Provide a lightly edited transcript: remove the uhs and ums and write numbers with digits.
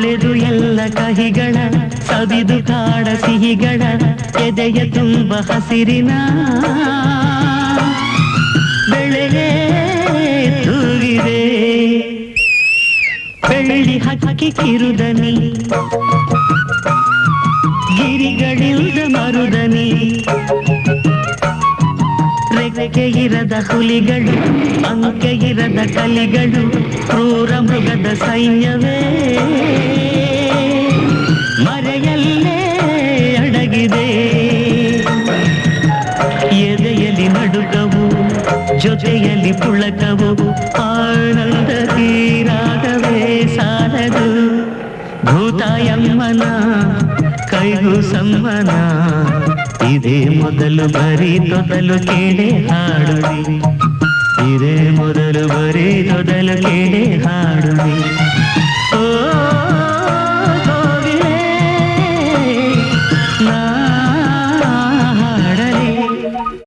ತುಳೆದು ಎಲ್ಲ ಕಹಿಗಳ ಸವಿದು ಕಾಡ ಸಿಹಿಗಳ ಎದೆಯ ತುಂಬ ಹಸಿರಿನ ಬೆಳೆಯೇ ತೂಗಿದೆ ಬೆಳ್ಳಿ ಹಕ್ಕಿ ಕಿರುದನಿ ಗಿರಿಗಳಿಲ್ದ ಮರುದನಿ ರೆಕ್ಕೆ ಇರದ ಹುಲಿಗಳು ಅಂಕೆ ಇರದ ಕಲಿಗಳು ಕ್ರೂರ ಮೃಗದ ಸೈನ್ಯವೇ ಮರೆಯಲ್ಲೇ ಅಡಗಿದೆ ಎದೆಯಲ್ಲಿ ನಡುಕವು ಜೊತೆಯಲ್ಲಿ ಪುಳಕವು ಆನಂದ ತೀರಾಗವೇ ಸಾಲದು ಭೂತಾಯಮ್ಮನ ಕೈಗೂ ಸಮ್ಮನ ಇದೇ ಮೊದಲು ಬರೀ ತೊದಲು ಕೇಳಿ ಹಾಡುವಿ ಇದೇ ಮೊದಲು ಬರೀ ತೊದಲು ಕೇಳಿ ಹಾಡುವಿ ಓ